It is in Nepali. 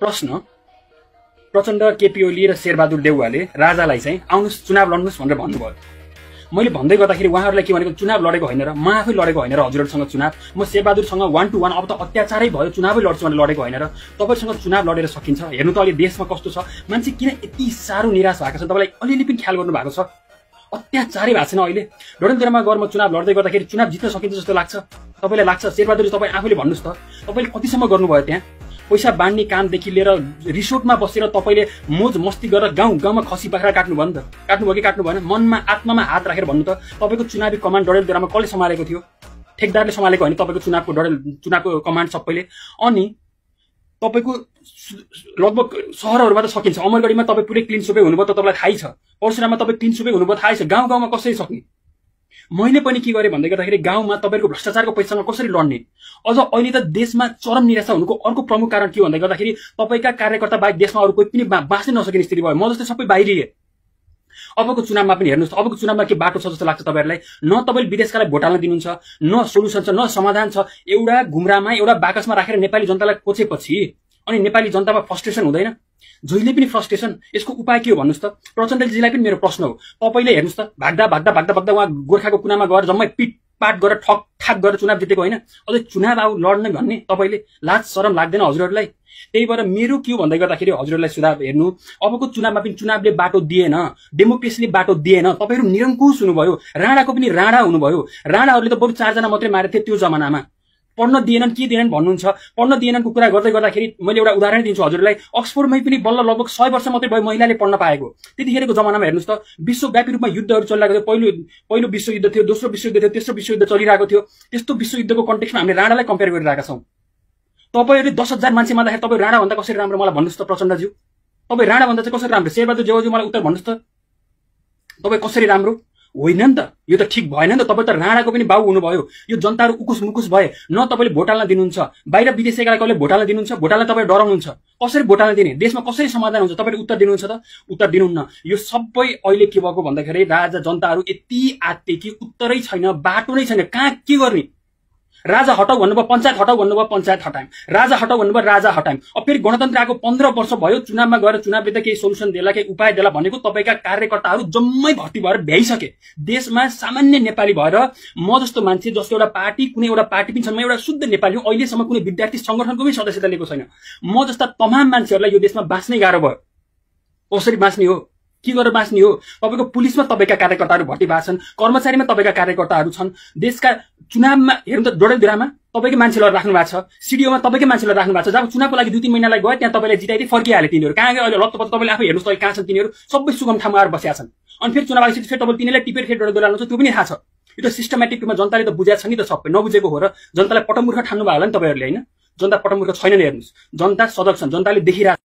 प्रश्न प्रचण्ड, केपी ओली र शेरबहादुर देउवाले राजालाई चाहिँ आउनुस् चुनाव लड्नुस् भनेर भन्नुभयो। मैले भन्दै गर्दाखेरि उहाँहरूलाई के भनेको, चुनाव लडेको होइन र म आफै लडेको होइन र हजुरहरूसँग चुनाव, म शेरबहादुरसँग 1 to 1 अब त अत्याचारै भयो, चुनावै लड्छु भनेर लडेको होइन र तपाईसँग चुनाव लडेर सकिन्छ। हेर्नु त अहिले देशमा कस्तो छ, मान्छे किन यति साह्रो निराश भएको छ, तपाईँलाई अलिअलि पनि ख्याल गर्नु भएको छ? अत्याचारै भएको छैन अहिले। डडेलधुरामा गएर म चुनाव लड्दै गर्दाखेरि चुनाव जित्न सकिन्छ जस्तो लाग्छ? तपाईँलाई लाग्छ? शेरबहादुर तपाईँ आफैले भन्नुहोस् त, तपाईँले कतिसम्म गर्नुभयो त्यहाँ? पैसा बाँड्ने कामदेखि लिएर रिसोर्टमा बसेर तपाईँले मोज मस्ती गरेर गाउँ गाउँमा खसी बाख्रा काट्नु भयो नि त? काट्नुभयो कि काट्नु भएन? मनमा आत्मामा हात राखेर भन्नु त। तपाईँको चुनावी कमान्ड डडेलधुरामा कसले सम्हालेको थियो? ठेकदारले सम्हालेको होइन तपाईँको चुनावको कमान्ड सबैले। अनि तपाईँको लगभग सहरहरूमा त सकिन्छ, अमरगढीमा तपाईँ पुरै क्लिन सुपै हुनुभयो त तपाईँलाई थाहै छ, परशुराममा तपाईँ क्लिन सुपै हुनुभयो थाहै छ, गाउँ गाउँमा कसरी सक्ने? मैले पनि के गरेँ भन्दै गर्दाखेरि गाउँमा तपाईँको भ्रष्टाचारको पैसासँग कसरी लड्ने? अझ अहिले त देशमा चरम निराशा हुनुको अर्को प्रमुख कारण के हो भन्दै गर्दाखेरि तपाईँका कार्यकर्ता बाहेक देशमा अरू कोही पनि बाँच्नै नसकिने स्थिति भयो। म जस्तै सबै बाहिरिए। अबको चुनावमा पनि हेर्नुहोस्, अबको चुनावमा के बाटो छ जस्तो लाग्छ तपाईँहरूलाई? न तपाईले विदेशकालाई भोट हाल्न दिनुहुन्छ, न सोलुसन छ, न समाधान छ। एउटा घुम्रामा एउटा बाकसमा राखेर नेपाली जनतालाई कोचेपछि अनि नेपाली जनतामा फ्रस्ट्रेसन हुँदैन? जहिले पनि फ्रस्ट्रेसन। यसको उपाय के हो भन्नुहोस् त? प्रचण्डजीलाई पनि मेरो प्रश्न हो। तपाईँले हेर्नुहोस् त, भाग्दा भाग्दा भाग्दा भाग्दा उहाँ गोर्खाको कुनामा गएर जम्मै पिटपाट गरेर ठक ठाक गरेर चुनाव जितेको होइन? अझै चुनाव आऊ लड्ने भन्ने तपाईँले लाज शरम लाग्दैन हजुरहरूलाई? त्यही भएर मेरो के हो भन्दै गर्दाखेरि हजुरहरूलाई सुझाव हेर्नु, अबको चुनावमा पनि चुनावले बाटो दिएन, डेमोक्रेसीले बाटो दिएन। तपाईँहरू निरङ्कुश हुनुभयो, राणाको पनि राणा हुनुभयो। राणाहरूले त बरु 4 जना मात्रै मारेको थियो त्यो जमानामा। पढ्न दिएनन्, के दिएनन् भन्नुहुन्छ? पढ्न दिएनन्को कुरा गर्दै गर्दाखेरि मैले एउटा उदाहरण दिन्छु हजुरलाई। अक्सफोर्डमै पनि बल्ल लगभग 100 वर्ष मात्रै भयो महिलाले पढ्न पाएको। त्यतिखेरको जमानामा हेर्नुहोस् त, विश्वव्यापी रूपमा युद्धहरू चलिरहेको थियो। पहिलो विश्वयुद्ध थियो, दोस्रो विश्वयुद्ध थियो, तेस्रो विश्वयुद्ध चलिरहेको थियो। त्यस्तो विश्वयुद्धको कन्टेक्स्टमा हामीले राणालाई कम्पेयर गरिरहेका छौँ। तपाईँहरूले 10,000 मान्छे मार्दाखेरि तपाईँ राणा भन्दा कसरी राम्रो मलाई भन्नुहोस् त प्रचण्डज्यू? तपाईँ राणा भन्दा चाहिँ कसरी राम्रो? शेरबहादुर देउवाज्यू मलाई उत्तर भन्नुहोस् त, तपाईँ कसरी राम्रो? होइन नि त, यो त ठिक भएन नि त। तपाईँ त राणाको पनि बाउ हुनुभयो। यो जनताहरू उकुस मुकुस भए, न तपाईँले भोट हाल्न दिनुहुन्छ, बाहिर विदेशीलाई कसले भोट हाल्न दिनुहुन्छ? भोट हाल्न तपाईँ डराउनुहुन्छ। कसरी भोट हाल्न दिने? देशमा कसरी समाधान हुन्छ? तपाईँले उत्तर दिनुहुन्छ त? उत्तर दिनुहुन्न। यो सबै अहिले के भएको भन्दाखेरि राजा जनताहरू यति आत्ते कि उत्तरै छैन, बाटो नै छैन, कहाँ के गर्ने? राजा हटाउ भन्नुभयो, पञ्चायत हटाउ भन्नुभयो, पञ्चायत हटायौँ। राजा हटाउ भन्नुभयो, राजा हटायौँ। अब फेरि गणतन्त्र आएको 15 वर्ष भयो, चुनावमा गएर चुनावले त केही सोलुसन देला, केही उपाय देला भनेको तपाईँका कार्यकर्ताहरू जम्मै भर्ती भएर भ्याइसके। देशमा सामान्य नेपाली भएर म जस्तो मान्छे जसको एउटा पार्टी, कुनै एउटा पार्टी पनि छैन, म एउटा शुद्ध नेपाली हो, अहिलेसम्म कुनै विद्यार्थी संगठनको पनि सदस्यता लिएको छैन। म जस्ता तमाम मान्छेहरूलाई यो देशमा बाँच्नै गाह्रो भयो। कसरी बाँच्ने हो? के गरेर बाँच्ने हो? तपाईँको पुलिसमा तपाईँका कार्यकर्ताहरू भर्ती भएको छन्, कर्मचारीमा तपाईँका कार्यकर्ताहरू छन्। देशका चुनावमा हेर्नु त, डडेलधुरामा तपाईँकै मान्छेलाई राख्नु भएको छ, सिडिओमा तपाईँकै मान्छेलाई राख्नु भएको छ। जब चुनावको लागि 2-3 महिनालाई गयो त्यहाँ तपाईँले जिताइदिए फर्किहाले तिनीहरू। कहाँ गयो अहिले? लत्तपत्त तपाईँले आफै हेर्नुहोस् त कहाँ छन् तिनीहरू? सबै सुगम ठाउँमा आएर बसेका छन्। अनि फेरि चुनाव आइसकेपछि फेरि तपाईँले तिनीहरूलाई टिपेर फेरि डडेलधुरा लानुहुन्छ, त्यो पनि थाहा छ। यो त सिस्टमेटिक रूपमा जनताले त बुझेको छ नि त, सबै नबुझेको हो र जनतालाई पटमूर्ख ठान्नु भयो होला नि तपाईँहरूले, होइन? जनता पटमूर्ख छैनन्। हेर्नुहोस्, जनता सजग छन्, जनताले देखिरहेको